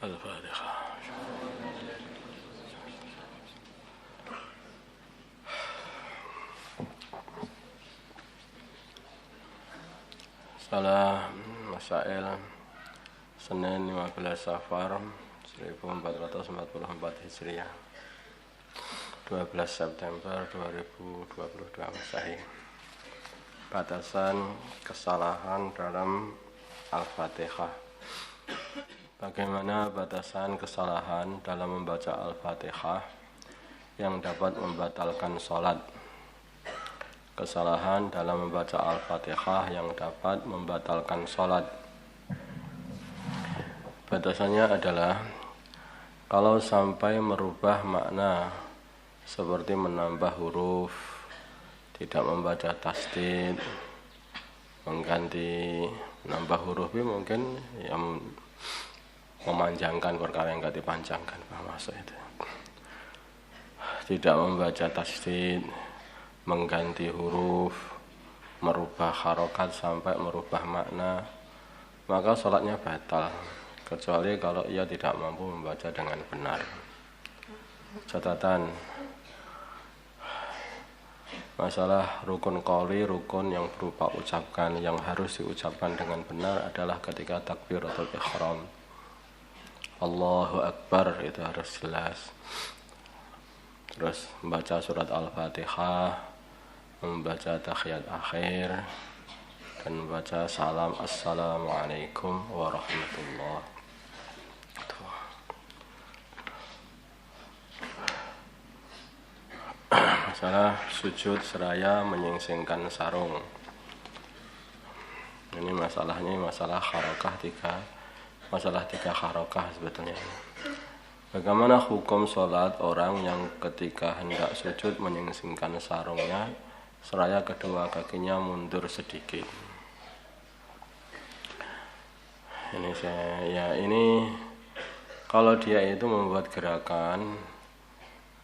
Al-Fatihah. Salah Masail Senin 15 Safar 1444 Hijriah 12 September 2022 Masehi. Batasan kesalahan dalam Al-Fatihah. Bagaimana batasan kesalahan dalam membaca Al-Fatihah yang dapat membatalkan sholat? Kesalahan dalam membaca Al-Fatihah yang dapat membatalkan sholat. Batasannya adalah kalau sampai merubah makna seperti menambah huruf, tidak membaca tasdid, mengganti menambah huruf mungkin yang memanjangkan perkara yang tidak dipanjangkan, maksud itu. Tidak membaca tasdid, mengganti huruf, merubah harokat sampai merubah makna, maka sholatnya batal, kecuali kalau ia tidak mampu membaca dengan benar. Catatan, masalah rukun qauli, rukun yang berupa ucapkan yang harus diucapkan dengan benar adalah ketika takbiratul ihram. Allahu Akbar itu harus jelas. Terus membaca surat Al-Fatihah, membaca tahiyat akhir, dan membaca salam Assalamualaikum warahmatullahi wabarakatuh. Masalah sujud seraya menyingsingkan sarung. Ini masalahnya masalah harokah tiga harokah sebetulnya. Bagaimana hukum sholat orang yang ketika hendak sujud menyingsingkan sarungnya seraya kedua kakinya mundur sedikit? Ini kalau dia itu membuat gerakan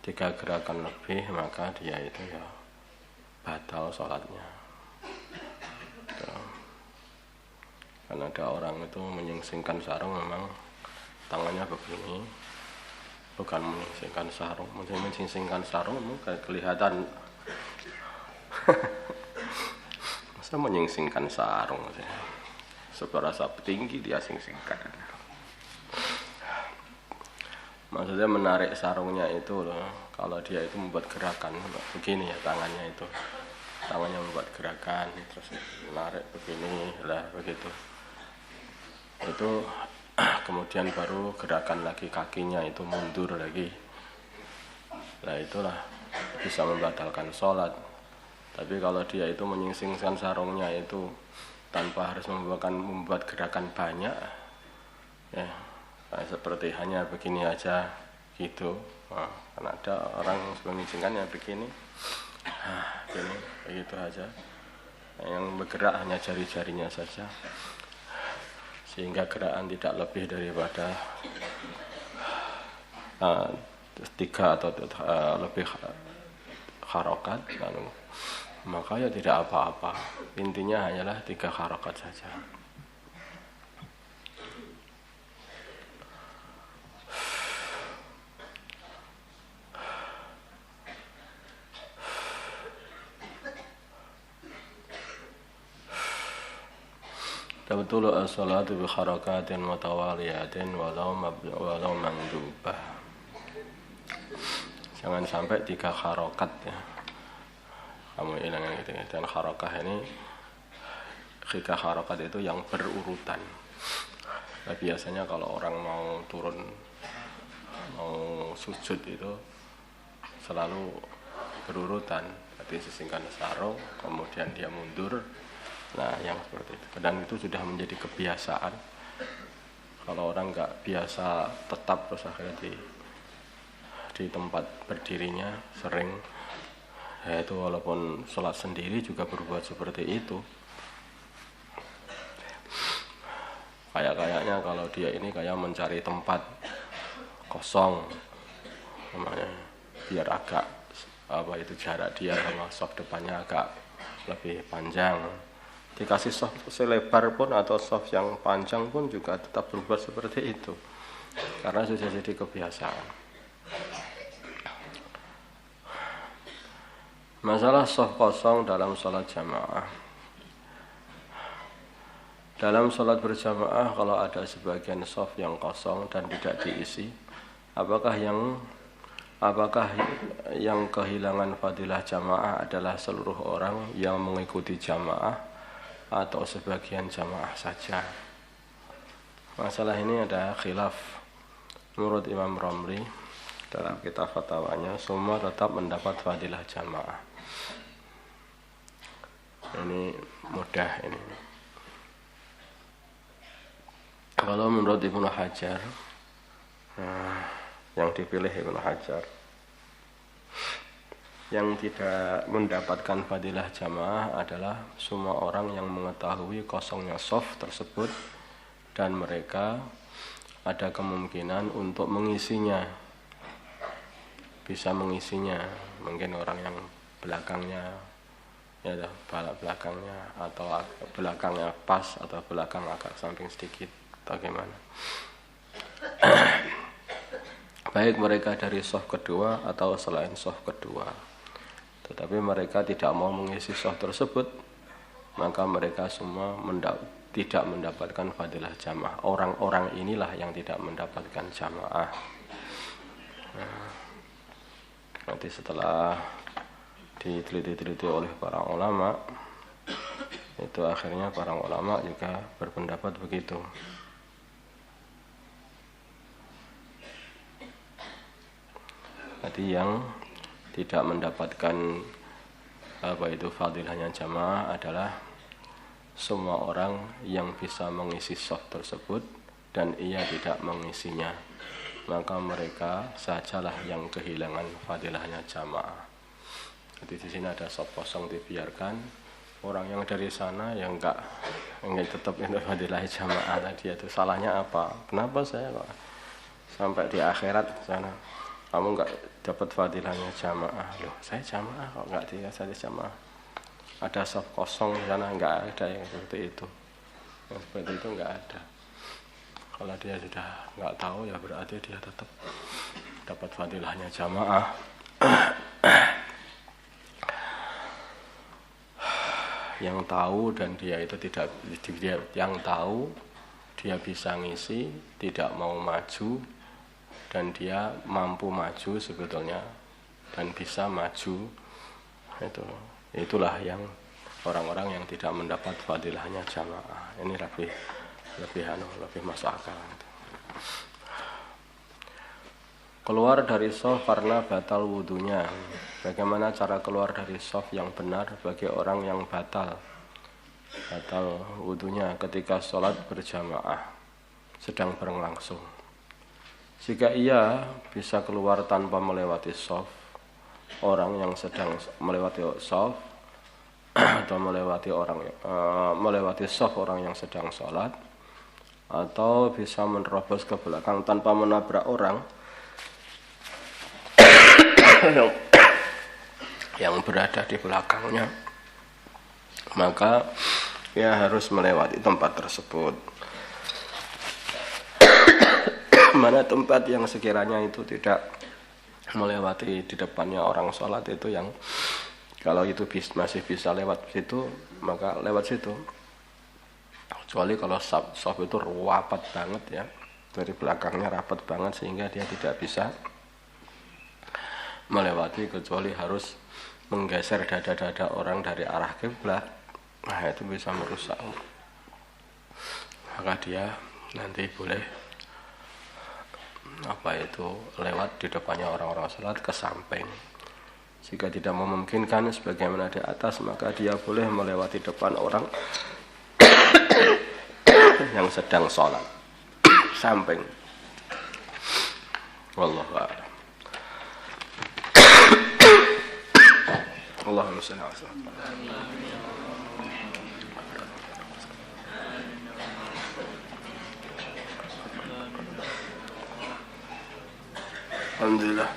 3 gerakan lebih, maka dia itu batal sholatnya. Karena ada orang itu menyingsingkan sarung, memang tangannya begini, bukan menyingsingkan sarung. Menyingsingkan sarung mungkin kelihatan. Masa menyingsingkan sarung? Seberapa tinggi dia singsingkan? Maksudnya menarik sarungnya itu loh. Kalau dia itu membuat gerakan begini ya, tangannya membuat gerakan, terus menarik begini lah, begitu. Itu kemudian baru gerakan lagi kakinya itu mundur lagi. Nah itulah bisa membatalkan sholat. Tapi kalau dia itu menyingsingkan sarungnya itu tanpa harus membuat gerakan banyak, ya seperti hanya begini aja gitu. Nah, kan ada orang menyingsingkannya begini, gini, begitu aja. Yang bergerak hanya jari-jarinya saja, sehingga gerakan tidak lebih daripada 3 atau lebih harokat, lalu maka ya tidak apa-apa. Intinya hanyalah 3 harokat saja. Tabtulu as-salatu bi harakatin mutawaliyatin walau mandubah. Jangan sampai 3 harokat ya. Kamu hilangkan gitu. Dan harokah ini 3 harokat itu yang berurutan. Nah, biasanya kalau orang mau turun, mau sujud itu selalu berurutan. Berarti sisingkan sarung, kemudian dia mundur. Nah, yang seperti itu. Dan itu sudah menjadi kebiasaan. Kalau orang nggak biasa tetap terus akhirnya di tempat berdirinya sering, ya itu walaupun sholat sendiri juga berbuat seperti itu. Kayaknya kalau dia ini kayak mencari tempat kosong, namanya, biar agak jarak dia sama soft depannya agak lebih panjang. Dikasih soft selebar pun atau soft yang panjang pun juga tetap berbuat seperti itu. karena sudah jadi kebiasaan. Masalah shaf kosong dalam sholat jamaah. Dalam sholat berjamaah, kalau ada sebagian shaf yang kosong dan tidak diisi, apakah yang kehilangan fadilah jamaah adalah seluruh orang yang mengikuti jamaah atau sebagian jamaah saja? Masalah ini ada khilaf. Menurut Imam Romli dalam kitab fatwanya, semua tetap mendapat fadilah jamaah. Ini mudah ini. Kalau menurut Ibnu Hajar, yang dipilih Ibnu Hajar, yang tidak mendapatkan fadilah jamaah adalah semua orang yang mengetahui kosongnya shaf tersebut dan mereka ada kemungkinan untuk mengisinya, bisa mengisinya. Mungkin orang yang belakangnya, ya belakangnya atau belakangnya pas atau belakang agak samping sedikit atau gimana. Baik mereka dari shaf kedua atau selain shaf kedua, tetapi mereka tidak mau mengisi shaf tersebut, maka mereka semua tidak mendapatkan fadilah jamaah. Orang-orang inilah yang tidak mendapatkan jamaah. Nanti setelah diteliti oleh para ulama, itu akhirnya para ulama juga berpendapat begitu. Jadi yang tidak mendapatkan fadilahnya jamaah adalah semua orang yang bisa mengisi shaf tersebut dan ia tidak mengisinya, maka mereka sajalah yang kehilangan fadilahnya jamaah. Jadi di sini ada shaf kosong dibiarkan, orang yang dari sana yang enggak tetap itu fadilah jamaah tadi, itu salahnya apa? Kenapa saya kok sampai di akhirat sana kamu enggak dapat fadilahnya jamaah? Loh, saya jamaah kok enggak dikasih jamaah? Ada shaf kosong di sana, enggak ada yang seperti itu. Yang seperti itu enggak ada. Kalau dia sudah enggak tahu, ya berarti dia tetap dapat fadilahnya jamaah. Yang tahu dan dia itu tidak, yang tahu dia bisa ngisi, tidak mau maju, dan dia mampu maju sebetulnya dan bisa maju, itulah yang orang-orang yang tidak mendapat fadilahnya jamaah. Ini lebih masuk akal. Keluar dari shaf karena batal wudunya. Bagaimana cara keluar dari shaf yang benar bagi orang yang batal wudunya ketika sholat berjamaah sedang berlangsung? Jika ia bisa keluar tanpa melewati shaf, orang yang sedang melewati shaf atau melewati shaf orang yang sedang sholat, atau bisa menerobos ke belakang tanpa menabrak orang yang berada di belakangnya, maka ia harus melewati tempat tersebut. Mana tempat yang sekiranya itu tidak melewati di depannya orang sholat, itu yang kalau itu masih bisa lewat situ, maka lewat situ. Kecuali kalau shaf itu rapat banget ya, dari belakangnya rapat banget sehingga dia tidak bisa melewati, kecuali harus menggeser dada-dada orang dari arah kiblat. Nah, itu bisa merusak. Maka dia nanti boleh lewat di depannya orang-orang salat ke samping. Jika tidak memungkinkan sebagaimana di atas, maka dia boleh melewati depan orang yang sedang sholat samping. Wallahu a'lam. Allahumma shalli ala sayyidina Alhamdulillah.